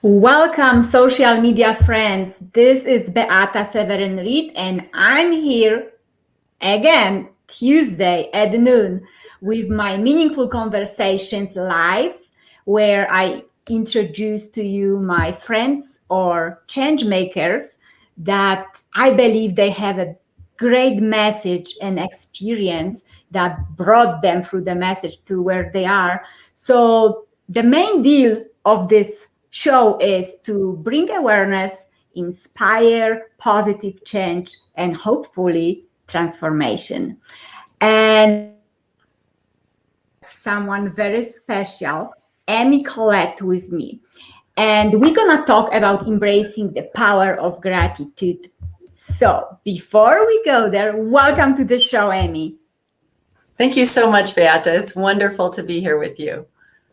Welcome, social media friends. This is Beata Seweryn-Reid, and I'm here again Tuesday at noon with my Meaningful Conversations live, where I introduce to you my friends or change makers that I believe they have a great message and experience that brought them through the message to where they are. So the main deal of this show is to bring awareness, inspire positive change, and hopefully transformation. And someone very special, Collette, with me. And we're going to talk about embracing the power of gratitude. So before we go there, welcome to the show, Amy. Thank you so much, Beata. It's wonderful to be here with you.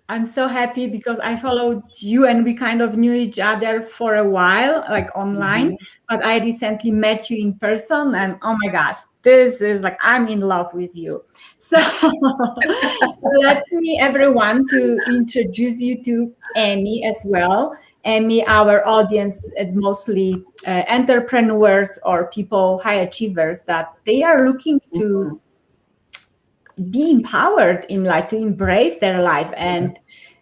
I'm so happy because I followed you and we kind of knew each other for a while, like online, but I recently met you in person and oh my gosh, this is like, I'm in love with you. So let me, everyone, to introduce you to Amy as well. Amy, our audience is mostly entrepreneurs or people, high achievers that they are looking to be empowered in life, to embrace their life. And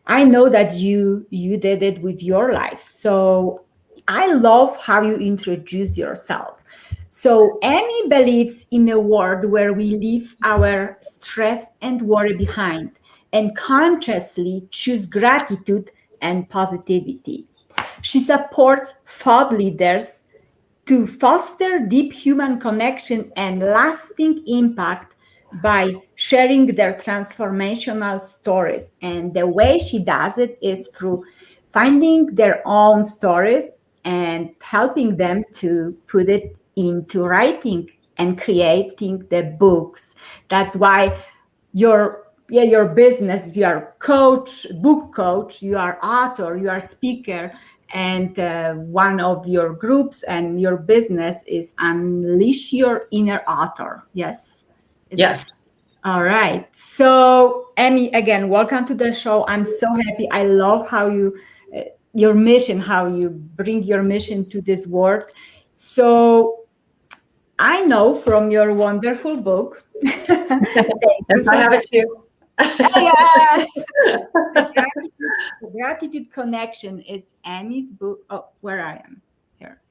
I know that you did it with your life. So I love how you introduce yourself. So Amy believes in a world where we leave our stress and worry behind and consciously choose gratitude and positivity. She supports thought leaders to foster deep human connection and lasting impact by sharing their transformational stories. And the way she does it is through finding their own stories and helping them to put it into writing and creating the books. That's why your business, you are coach, book coach, you are author, you are speaker, and one of your groups and your business is Unleash Your Inner Author. Yes. Yes. All right. So, Amy, again, welcome to the show. I'm so happy. I love how you, your mission, how you bring your mission to this world. So, I know from your wonderful book. Yes, I have it too. Yes. The Gratitude Connection. It's Amy's book. Oh, where I am here.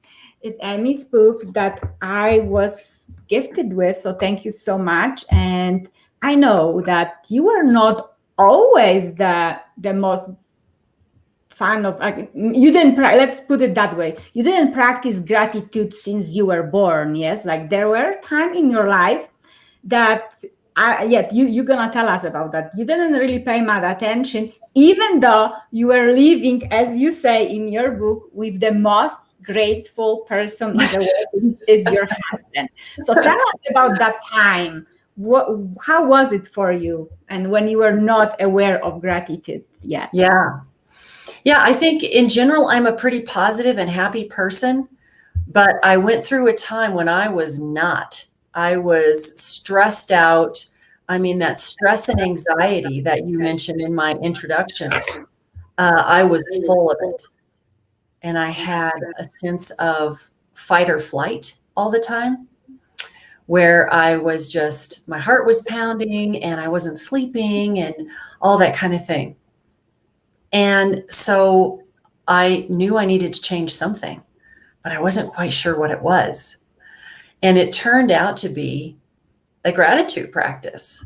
It's Amy's book that I was gifted with. So thank you so much. And I know that you are not always the most fan of, you didn't, let's put it that way. You didn't practice gratitude since you were born. Yes. Like there were times in your life that you're gonna tell us about that. You didn't really pay much attention, even though you were living, as you say in your book, with the most grateful person in the world, which is your husband. So tell us about that time. How was it for you, and when you were not aware of gratitude yet? Yeah, I think in general, I'm a pretty positive and happy person, but I went through a time when I was not. I was stressed out. I mean, that stress and anxiety that you mentioned in my introduction, I was full of it. And I had a sense of fight or flight all the time, where I was just, my heart was pounding and I wasn't sleeping and all that kind of thing. And so I knew I needed to change something, but I wasn't quite sure what it was. And it turned out to be a gratitude practice.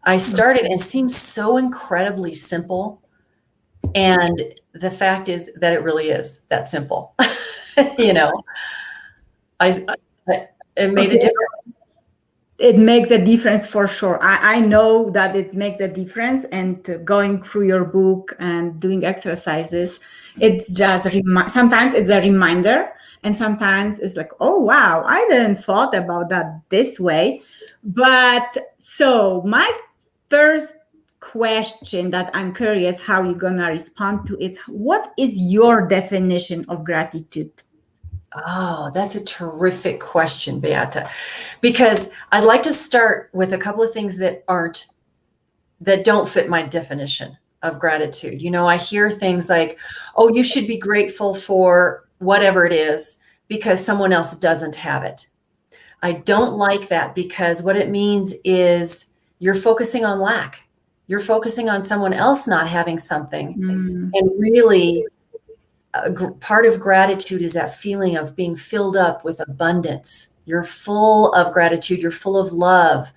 I started, and it seems so incredibly simple. And the fact is that it really is that simple. You know, it made a difference. It makes a difference for sure. I know that it makes a difference, and going through your book and doing exercises, it's just sometimes it's a reminder, and sometimes it's like, oh wow, I didn't thought about that this way. But so my first question that I'm curious how you're gonna respond to is, what is your definition of gratitude? Oh, that's a terrific question, Beata, because I'd like to start with a couple of things that don't fit my definition. of gratitude. I hear things like, oh, you should be grateful for whatever it is because someone else doesn't have it. I don't like that because what it means is you're focusing on lack. You're focusing on someone else not having something. Mm. And really, part of gratitude is that feeling of being filled up with abundance. You're full of gratitude. You're full of love.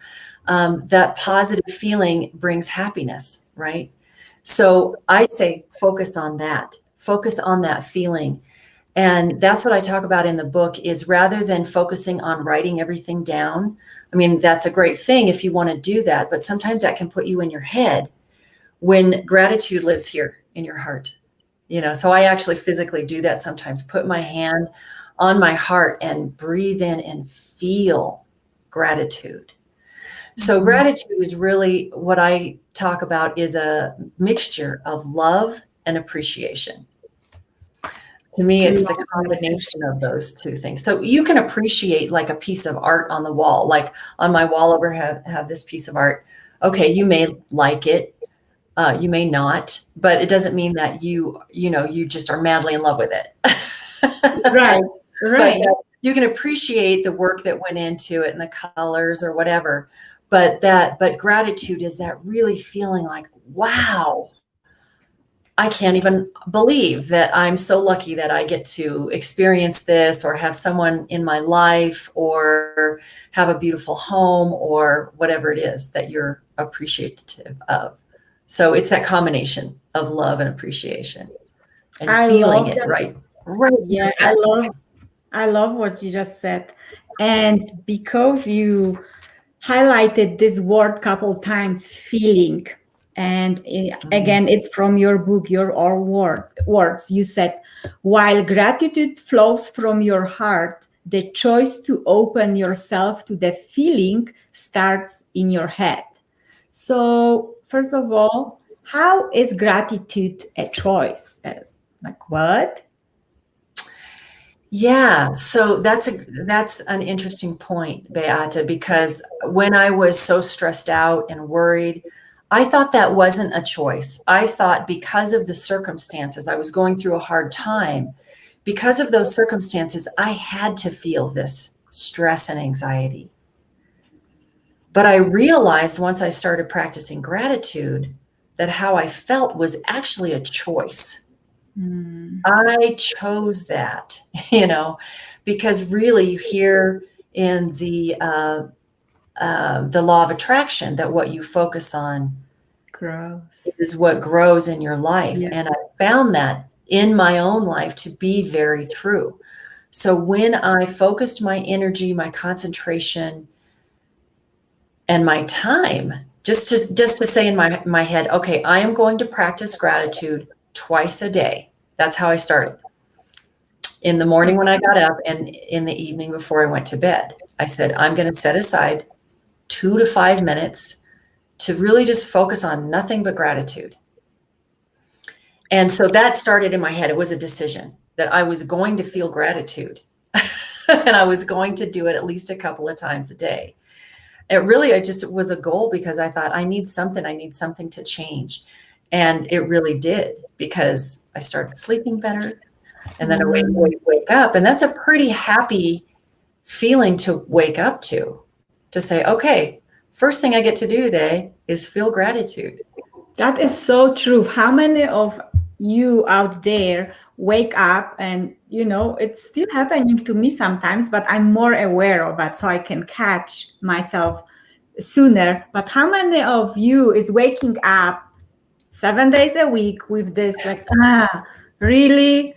That positive feeling brings happiness, right? So I say focus on that. Focus on that feeling. And that's what I talk about in the book is rather than focusing on writing everything down. I mean, that's a great thing if you want to do that, but sometimes that can put you in your head when gratitude lives here in your heart. So I actually physically do that sometimes, put my hand on my heart and breathe in and feel gratitude. So gratitude is really what I talk about is a mixture of love and appreciation. To me, it's the combination of those two things. So you can appreciate like a piece of art on the wall, like on my wall over have this piece of art. Okay, you may like it, you may not, but it doesn't mean that you just are madly in love with it. Right, right. But you can appreciate the work that went into it and the colors or whatever. But gratitude is that really feeling like, wow, I can't even believe that I'm so lucky that I get to experience this or have someone in my life or have a beautiful home or whatever it is that you're appreciative of. So it's that combination of love and appreciation and I feeling love it that. right. Yeah, I love what you just said. And because you highlighted this word couple times, feeling, and again, it's from your book, your own words. You said, while gratitude flows from your heart, the choice to open yourself to the feeling starts in your head. So, first of all, how is gratitude a choice? Like what? Yeah, so that's an interesting point, Beata, because when I was so stressed out and worried, I thought that wasn't a choice. I thought because of the circumstances, I was going through a hard time. Because of those circumstances, I had to feel this stress and anxiety. But I realized once I started practicing gratitude that how I felt was actually a choice. I chose that, because really you hear in the law of attraction that what you focus on Gross. is what grows in your life. Yeah. And I found that in my own life to be very true. So when I focused my energy, my concentration, and my time, just to say in my head, okay, I am going to practice gratitude twice a day. That's how I started. In the morning when I got up and in the evening before I went to bed, I said, I'm going to set aside 2 to 5 minutes to really just focus on nothing but gratitude. And so that started in my head. It was a decision that I was going to feel gratitude and I was going to do it at least a couple of times a day. I just was a goal because I thought I need something to change. And it really did because I started sleeping better. And then I wake up, and that's a pretty happy feeling to wake up to say, okay, first thing I get to do today is feel gratitude. That is so true. How many of you out there wake up and, it's still happening to me sometimes, but I'm more aware of it so I can catch myself sooner. But how many of you is waking up 7 days a week with this, like, really?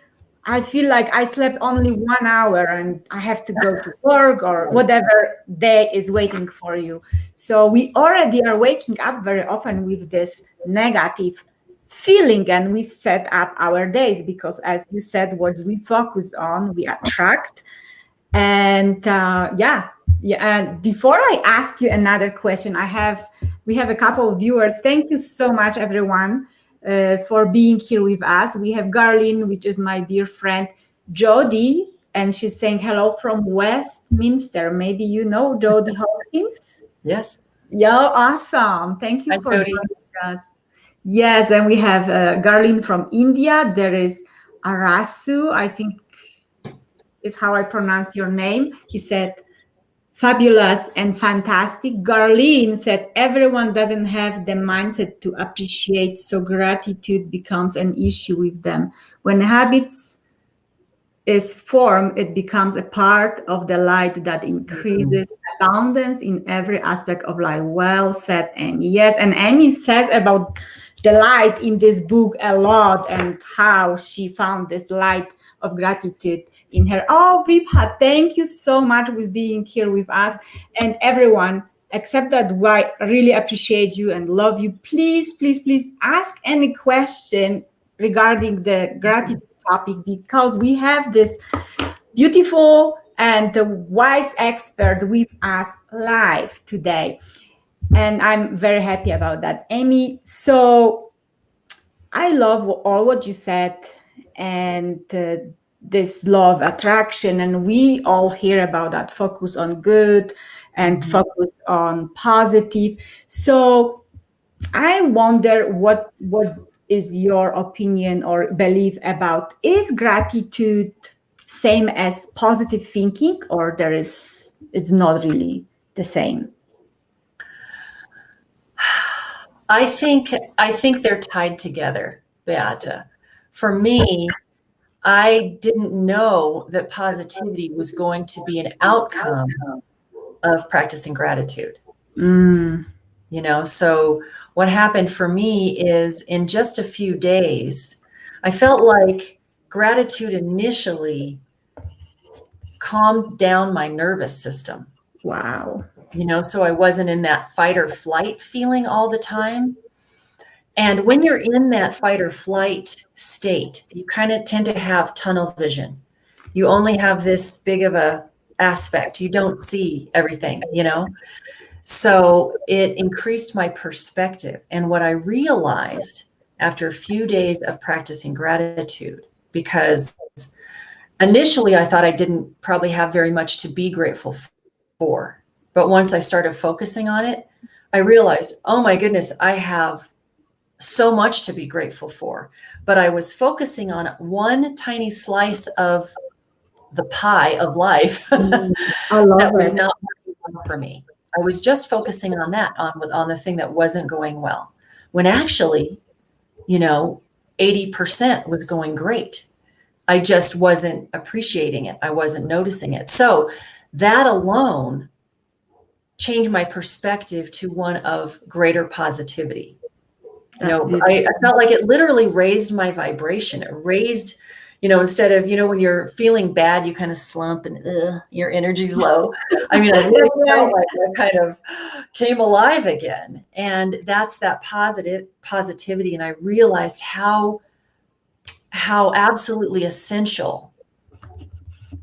I feel like I slept only 1 hour and I have to go to work or whatever day is waiting for you. So we already are waking up very often with this negative feeling, and we set up our days because, as you said, what we focus on, we attract. And and before I ask you another question, we have a couple of viewers. Thank you so much, everyone, for being here with us. We have Garlin, which is my dear friend, Jody, and she's saying hello from Westminster. Maybe you know Jody Hawkins? Yes. Yeah, awesome. Thank you Hi, for Jody. joining us. Yes, and we have Garlin from India. There is Arasu, I think is how I pronounce your name. He said, fabulous and fantastic. Garlene said, everyone doesn't have the mindset to appreciate, so gratitude becomes an issue with them. When habits is formed, it becomes a part of the light that increases abundance in every aspect of life. Well said, Amy. Yes, and Amy says about the light in this book a lot and how she found this light of gratitude in her. Oh, Vibha, thank you so much for being here with us. And everyone, except that I really appreciate you and love you. Please, please, please ask any question regarding the gratitude topic, because we have this beautiful and wise expert with us live today. And I'm very happy about that. Amy, so I love all what you said, and this law of attraction, and we all hear about that, focus on good and focus on positive. So I wonder what is your opinion or belief about, is gratitude same as positive thinking, or it's not really the same? I think they're tied together, Beata. For me, I didn't know that positivity was going to be an outcome of practicing gratitude. Mm. So what happened for me is in just a few days, I felt like gratitude initially calmed down my nervous system. Wow. So I wasn't in that fight or flight feeling all the time. And when you're in that fight or flight state, you kind of tend to have tunnel vision. You only have this big of a aspect. You don't see everything. So it increased my perspective. And what I realized after a few days of practicing gratitude, because initially I thought I didn't probably have very much to be grateful for. But once I started focusing on it, I realized, oh my goodness, I have so much to be grateful for. But I was focusing on one tiny slice of the pie of life I love that was it. not working well for me. I was just focusing on that, on the thing that wasn't going well. When actually, 80% was going great. I just wasn't appreciating it. I wasn't noticing it. So that alone changed my perspective to one of greater positivity. That's I beautiful. felt like it literally raised my vibration. It raised, instead of, when you're feeling bad, you kind of slump and your energy's low. I mean, I really felt like I kind of came alive again. And that's that positivity. And I realized how absolutely essential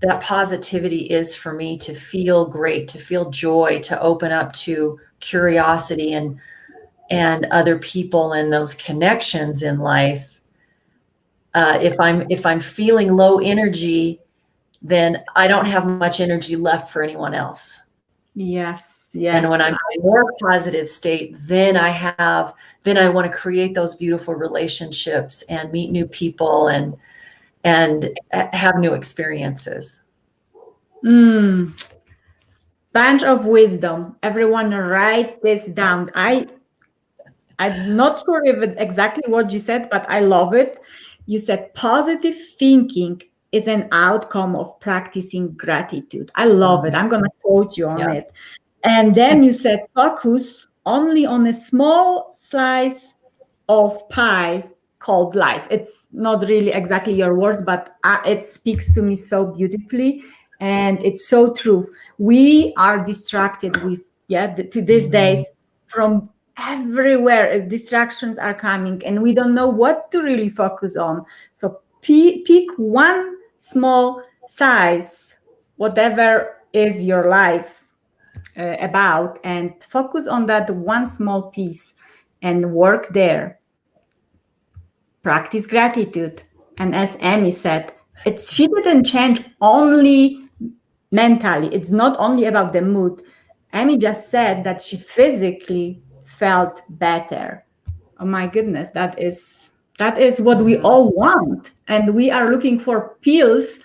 that positivity is for me to feel great, to feel joy, to open up to curiosity and other people and those connections in life. If I'm feeling low energy, then I don't have much energy left for anyone else. Yes, And when yes. I'm in a more positive state, then I want to create those beautiful relationships and meet new people and have new experiences. Bunch of wisdom. Everyone write this down. I'm not sure if it's exactly what you said, but I love it. You said positive thinking is an outcome of practicing gratitude. I love it. I'm going to quote you on Yeah. it. And then you said focus only on a small slice of pie called life. It's not really exactly your words, but it speaks to me so beautifully. And it's so true. We are distracted with, to these days, from everywhere. Distractions are coming and we don't know what to really focus on. So pick one small size, whatever is your life about, and focus on that one small piece and work there. Practice gratitude. And as Amy said, she didn't change only mentally. It's not only about the mood. Amy just said that she physically felt better. Oh my goodness, that is what we all want, and we are looking for pills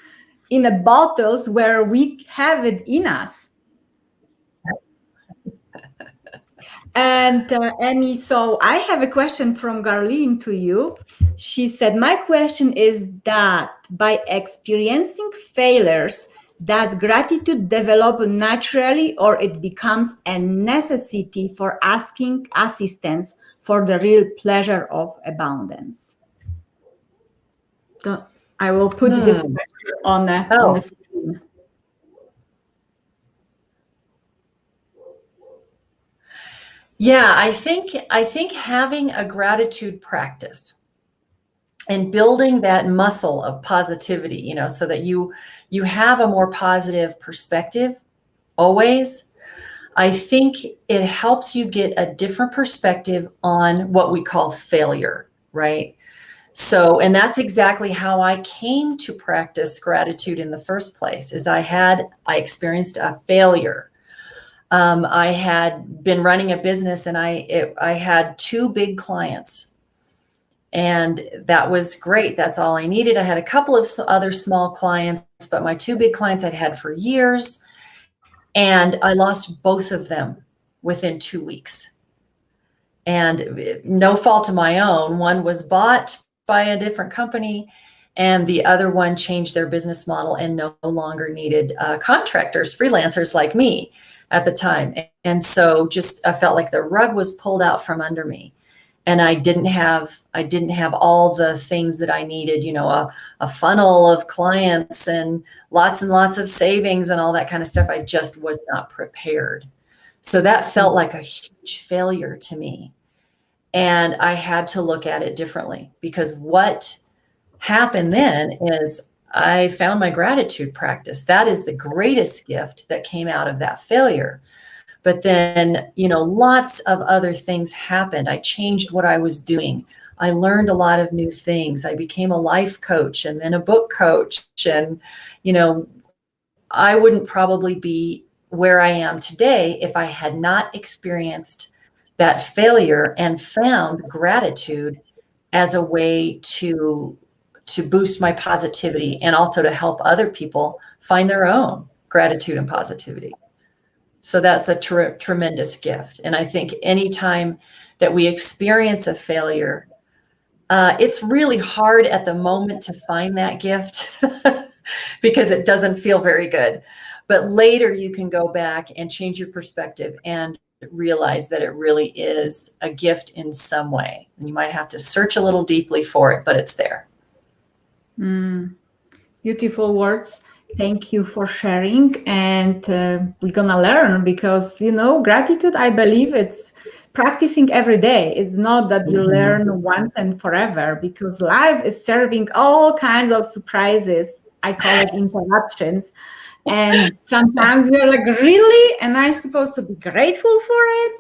in the bottles where we have it in us. And Annie, so I have a question from Garlene to you. She said, my question is that by experiencing failures, does gratitude develop naturally, or it becomes a necessity for asking assistance for the real pleasure of abundance? So I will put this question on the screen. Yeah, I think having a gratitude practice and building that muscle of positivity, so that you have a more positive perspective always. I think it helps you get a different perspective on what we call failure, right? So, and that's exactly how I came to practice gratitude in the first place, is I experienced a failure. I had been running a business, and I had 2 big clients, and that was great. That's all I needed. I had a couple of other small clients, but my 2 big clients I'd had for years, and I lost both of them within 2 weeks. And no fault of my own. One was bought by a different company, and the other one changed their business model and no longer needed contractors, freelancers like me at the time. And so just I felt like the rug was pulled out from under me, and I didn't have all the things that I needed, a funnel of clients and lots of savings and all that kind of stuff. I just was not prepared. So that felt like a huge failure to me. And I had to look at it differently, because what happened then is I found my gratitude practice. That is the greatest gift that came out of that failure. But then, lots of other things happened. I changed what I was doing. I learned a lot of new things. I became a life coach and then a book coach. And, I wouldn't probably be where I am today if I had not experienced that failure and found gratitude as a way to boost my positivity, and also to help other people find their own gratitude and positivity. So that's a tremendous gift. And I think anytime that we experience a failure, it's really hard at the moment to find that gift because it doesn't feel very good. But later you can go back and change your perspective and realize that it really is a gift in some way. And you might have to search a little deeply for it, but it's there. Beautiful words. Thank you for sharing. And we're going to learn, because, gratitude, I believe it's practicing every day. It's not that you learn once and forever, because life is serving all kinds of surprises. I call it interruptions. And sometimes we're like, really? Am I supposed to be grateful for it?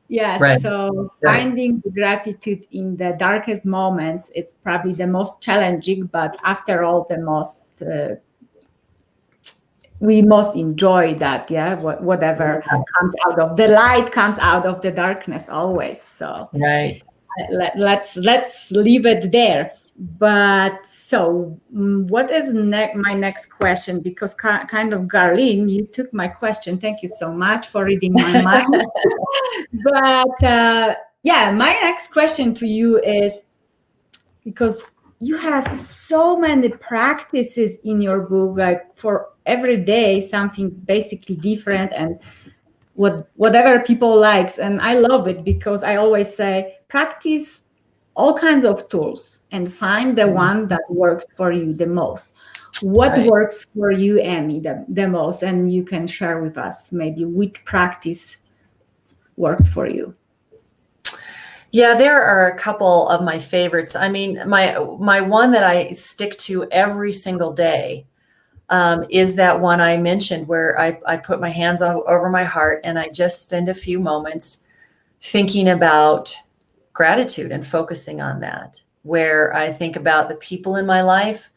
Yes. Right. So finding the gratitude in the darkest moments, it's probably the most challenging, but after all, the most we most enjoy that. Yeah. Whatever comes out of the light comes out of the darkness always. So right. Let's leave it there. But so what is my next question? Because kind of, Garlene, you took my question. Thank you so much for reading my mind. But my next question to you is, because you have so many practices in your book, like for every day, something basically different, and whatever people likes. And I love it, because I always say, practice all kinds of tools and find the one that works for you the most. What works for you, Amy, the most? And you can share with us maybe which practice works for you. Yeah, there are a couple of my favorites. I mean, my one that I stick to every single day is that one I mentioned, where I put my hands over my heart and I just spend a few moments thinking about gratitude and focusing on that, where I think about the people in my life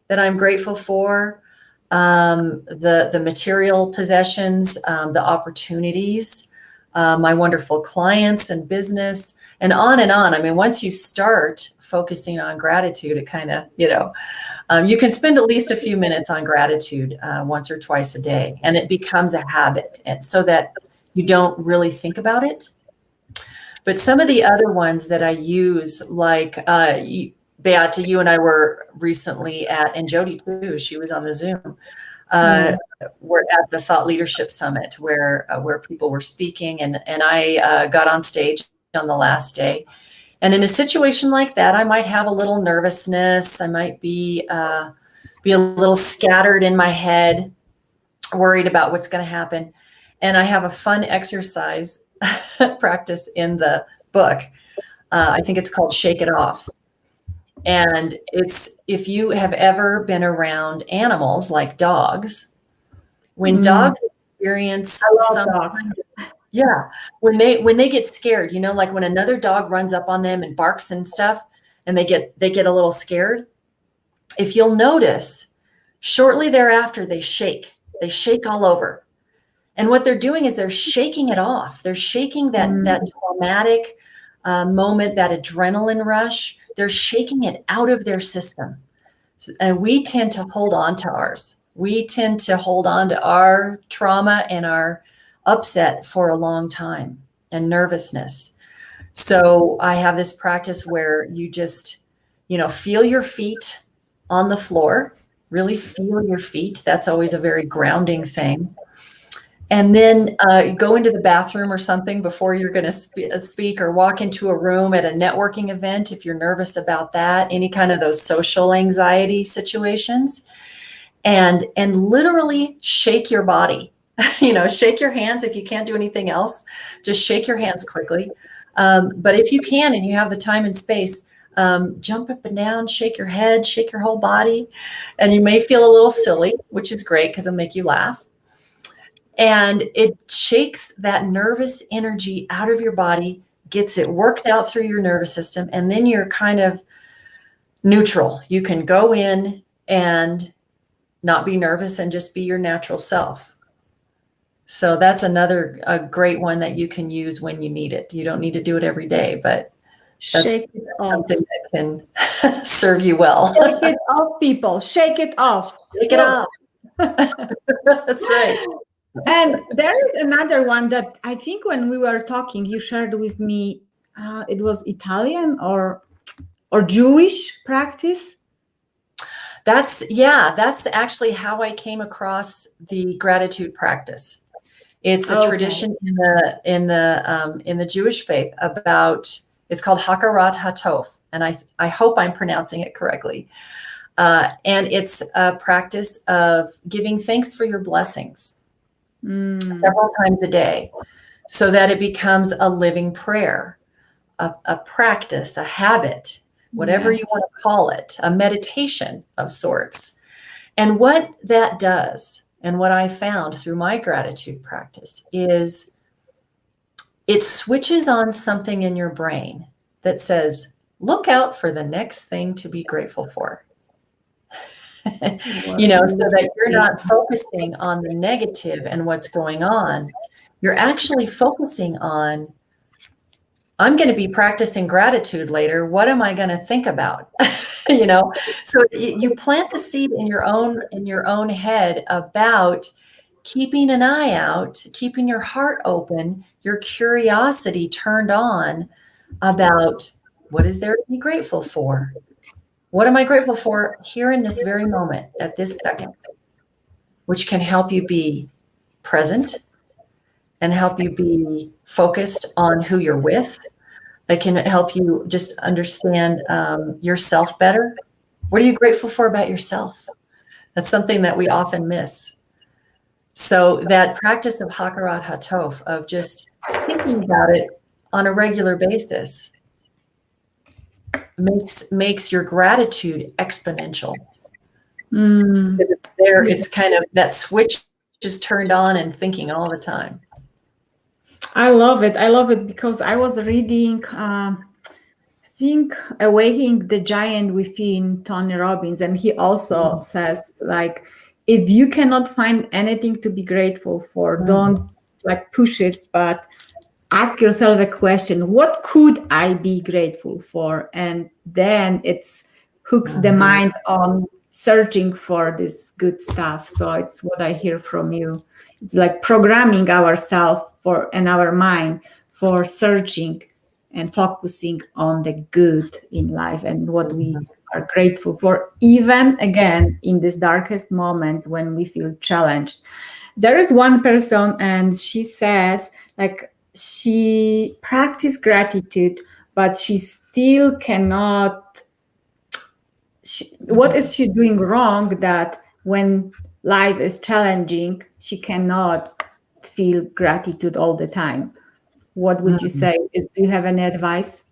that I'm grateful for, the material possessions, the opportunities, my wonderful clients and business, and on and on. I mean, once you start focusing on gratitude, it kind of, you can spend at least a few minutes on gratitude once or twice a day, and it becomes a habit, and so that you don't really think about it. But some of the other ones that I use, like Beata, you and I were recently at, and Jody too, she was on the Zoom. We're at the Thought Leadership Summit where people were speaking, and I got on stage on the last day. And in a situation like that, I might have a little nervousness. I might be a little scattered in my head, worried about what's going to happen. And I have a fun exercise practice in the book. I think it's called Shake It Off. And it's, if you have ever been around animals like dogs, when dogs experience when they get scared, like when another dog runs up on them and barks and stuff, and they get a little scared. If you'll notice, shortly thereafter, they shake all over. And what they're doing is they're shaking it off. They're shaking that traumatic moment, that adrenaline rush. They're shaking it out of their system. And we tend to hold on to ours. We tend to hold on to our trauma and our upset for a long time, and nervousness. So I have this practice where you just, feel your feet on the floor, really feel your feet. That's always a very grounding thing. And then go into the bathroom or something before you're going to speak, or walk into a room at a networking event if you're nervous about that, any kind of those social anxiety situations, and literally shake your body. Shake your hands. If you can't do anything else, just shake your hands quickly. But if you can, and you have the time and space, jump up and down, shake your head, shake your whole body. And you may feel a little silly, which is great because it'll make you laugh. And it shakes that nervous energy out of your body, gets it worked out through your nervous system, and then you're kind of neutral. You can go in and not be nervous and just be your natural self. So that's a great one that you can use when you need it. You don't need to do it every day, but that's something that can serve you well. Shake it off, people. Shake it off. Shake it off. That's right. And there is another one that I think when we were talking, you shared with me, it was Italian or Jewish practice. That's actually how I came across the gratitude practice. It's a tradition in the Jewish faith it's called Hakarat HaTov, and I hope I'm pronouncing it correctly. And it's a practice of giving thanks for your blessings several times a day, so that it becomes a living prayer, a practice, a habit, whatever you want to call it, a meditation of sorts. And what that does, and what I found through my gratitude practice, is it switches on something in your brain that says, look out for the next thing to be grateful for. So that you're not focusing on the negative and what's going on. You're actually focusing on, I'm going to be practicing gratitude later. What am I going to think about? So you plant the seed in your own head about keeping an eye out, keeping your heart open, your curiosity turned on about what is there to be grateful for? What am I grateful for here in this very moment, at this second, which can help you be present and help you be focused on who you're with. It can help you just understand yourself better. What are you grateful for about yourself? That's something that we often miss. So that practice of Hakarat HaTov, of just thinking about it on a regular basis, makes your gratitude exponential. Because it's there, it's kind of that switch just turned on and thinking all the time. I love it because I was reading I think Awakening the Giant Within, Tony Robbins, and he also says, like, if you cannot find anything to be grateful for, don't push it, but ask yourself a question: what could I be grateful for? And then it's hooks the Mhm. mind on searching for this good stuff. So it's what I hear from you. It's like programming ourselves for and our mind for searching and focusing on the good in life and what we Mhm. are grateful for, even again in these darkest moments when we feel challenged. There is one person, and she says, like, she practiced gratitude, but she still cannot. What is she doing wrong that when life is challenging, she cannot feel gratitude all the time? What would you Mhm. say? Do you have any advice?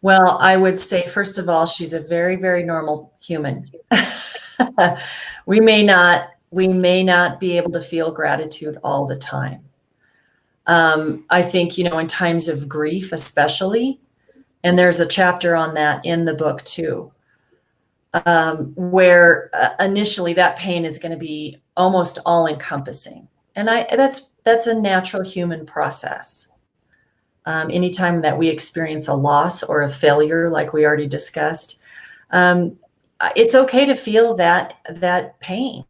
Well, I would say, first of all, she's a very, very normal human. We may not be able to feel gratitude all the time. I think, in times of grief, especially, and there's a chapter on that in the book too, where initially that pain is going to be almost all encompassing. And that's a natural human process. Anytime that we experience a loss or a failure, like we already discussed, um, it's okay to feel that pain.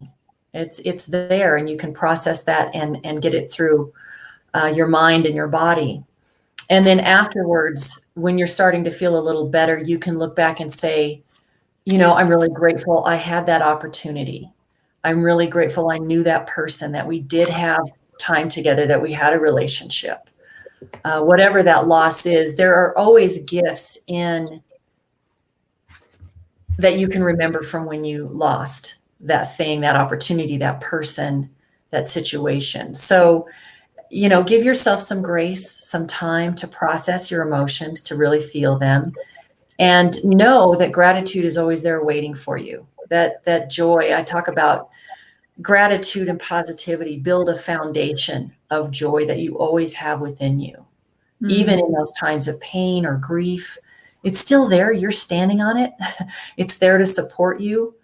It's there, and you can process that and get it through your mind and your body. And then afterwards, when you're starting to feel a little better, you can look back and say, I'm really grateful I had that opportunity. I'm really grateful I knew that person, that we did have time together, that we had a relationship. Whatever that loss is, there are always gifts in that you can remember from when you lost that thing, that opportunity, that person, that situation. So, give yourself some grace, some time to process your emotions, to really feel them, and know that gratitude is always there waiting for you. That joy, I talk about gratitude and positivity build a foundation of joy that you always have within you. Even in those times of pain or grief, it's still there. You're standing on it. It's there to support you.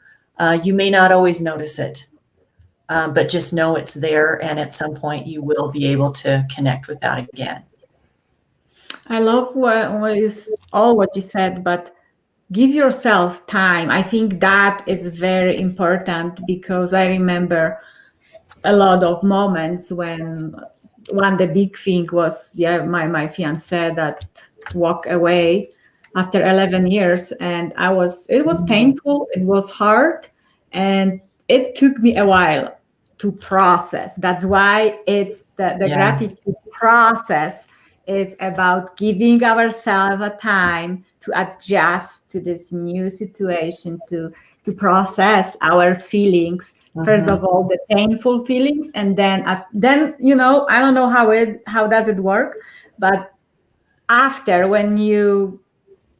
You may not always notice it, but just know it's there. And at some point, you will be able to connect with that again. I love what is all what you said, but give yourself time. I think that is very important because I remember a lot of moments when one the big thing was, yeah, my fiance that walked away after 11 years, and it was Mhm. painful, it was hard, and it took me a while to process. That's why it's the Yeah. gratitude process is about giving ourselves a time to adjust to this new situation, to process our feelings. First Mhm. of all, the painful feelings, and then I don't know how does it work, but after, when you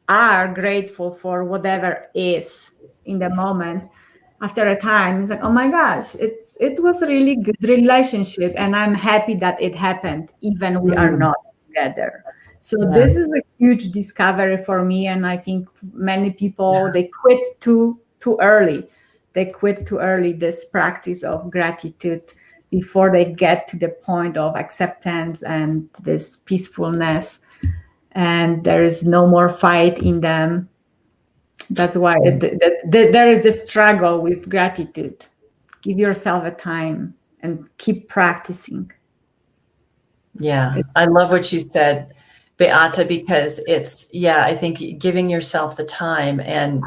are grateful for whatever is in the moment, after a time it's like, oh my gosh, it was a really good relationship, and I'm happy that it happened even we are Mm. not together. So Yeah. this is a huge discovery for me, and I think many Yeah. people, they quit too early. They quit too early this practice of gratitude before they get to the point of acceptance and this peacefulness, and there is no more fight in them. That's why there is the struggle with gratitude. Give yourself a time and keep practicing. Yeah. I love what you said, Beata, because yeah, I think giving yourself the time and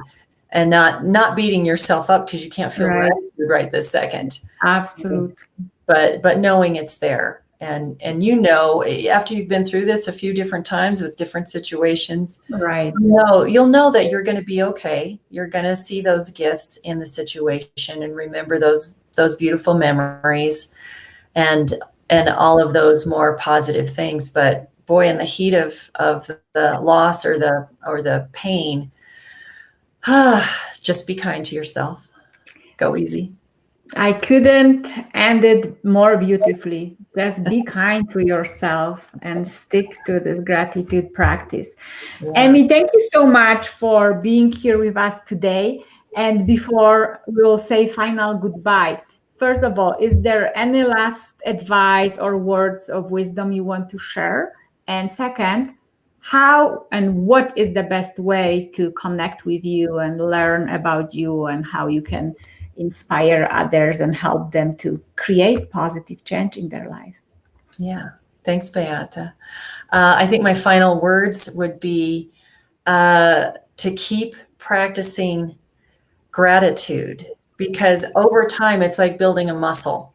not beating yourself up because you can't feel Right. gratitude right this second. Absolute. But knowing it's there, and after you've been through this a few different times with different situations, Right. you'll know that you're going to be okay. You're going to see those gifts in the situation and remember those beautiful memories, and all of those more positive things. But boy, in the heat of the loss or the pain, just be kind to yourself. Go easy. I couldn't end it more beautifully. Just be kind to yourself and stick to this gratitude practice. Yeah. Amy, thank you so much for being here with us today. And before we will say final goodbye, first of all, is there any last advice or words of wisdom you want to share? And second, how and what is the best way to connect with you and learn about you and how you can inspire others and help them to create positive change in their life? Yeah. Thanks, Beata. I think my final words would be to keep practicing gratitude, because over time it's like building a muscle.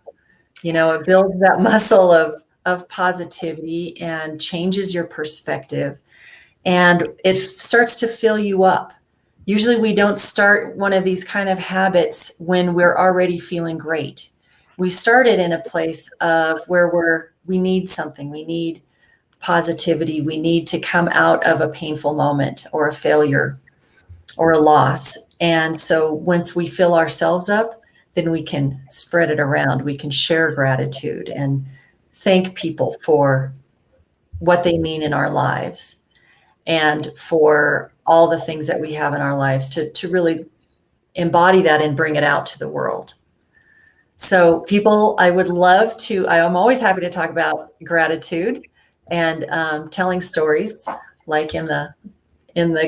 It builds that muscle of positivity and changes your perspective, and it starts to fill you up. Usually we don't start one of these kind of habits when we're already feeling great. We started in a place of where we need something. We need positivity. We need to come out of a painful moment or a failure or a loss. And so once we fill ourselves up, then we can spread it around. We can share gratitude and thank people for what they mean in our lives and for all the things that we have in our lives, to really embody that and bring it out to the world. So people, I'm always happy to talk about gratitude and telling stories, like in the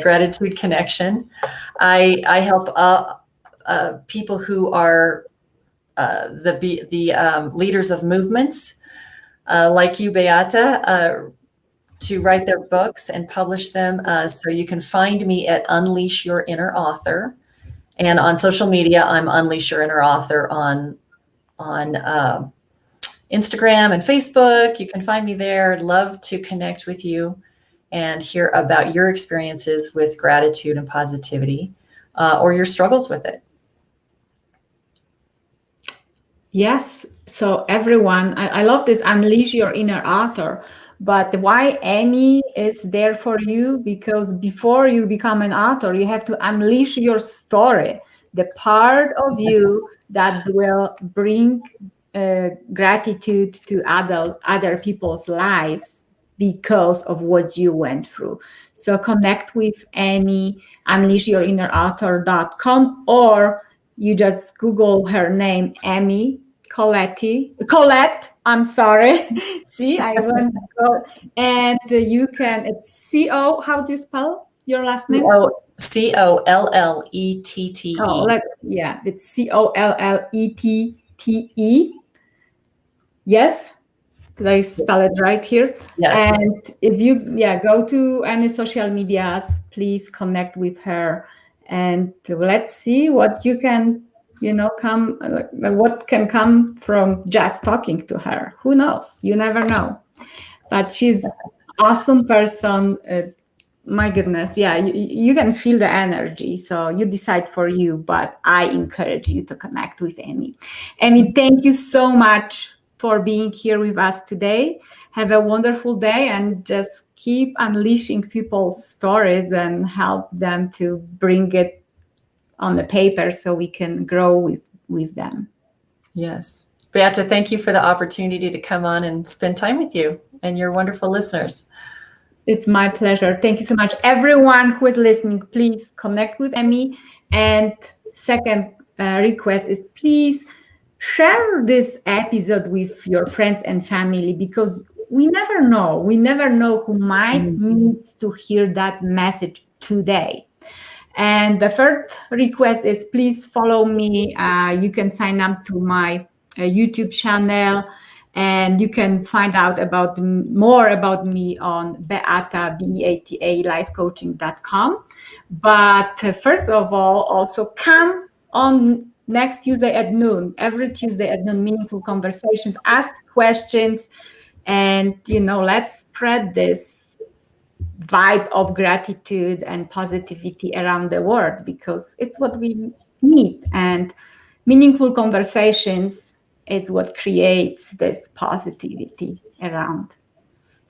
Gratitude Connection. I help people who are the leaders of movements, like you, Beata, to write their books and publish them. So you can find me at Unleash Your Inner Author, and on social media, I'm Unleash Your Inner Author on Instagram and Facebook. You can find me there. I'd love to connect with you and hear about your experiences with gratitude and positivity, or your struggles with it. Yes. So everyone, I love this Unleash Your Inner Author. But why Amy is there for you? Because before you become an author, you have to unleash your story, the part of you that will bring gratitude to other people's lives because of what you went through. So connect with Amy, unleashyourinnerauthor.com, or you just Google her name, Amy Collette. I'm sorry. See, I went go, and you can. It's C-O. How do you spell your last name? Collette. Oh, yeah, it's Collette. Yes, did I spell it right here? Yes. And if you go to any social medias, please connect with her, and let's see what you can what can come from just talking to her. Who knows? You never know. But she's awesome person. My goodness, yeah, you can feel the energy. So you decide for you, but I encourage you to connect with Amy. Amy, thank you so much for being here with us today. Have a wonderful day, and just keep unleashing people's stories and help them to bring it on the paper so we can grow with them. Yes. Beata, thank you for the opportunity to come on and spend time with you and your wonderful listeners. It's my pleasure. Thank you so much. Everyone who is listening, please connect with Amy. And second request is, please share this episode with your friends and family, because we never know. We never know who might needs to hear that message today. And the third request is, please follow me. You can sign up to my YouTube channel, and you can find out more about me on Beata, Beata, lifecoaching.com. But first of all, also come on next Tuesday at noon, every Tuesday at noon, Meaningful Conversations, ask questions, and, let's spread this vibe of gratitude and positivity around the world, because it's what we need. And meaningful conversations is what creates this positivity around.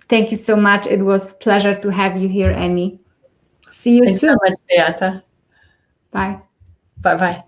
Thank you so much. It was a pleasure to have you here, Amy. See you soon. Thanks so much, Beata. Bye. Bye-bye.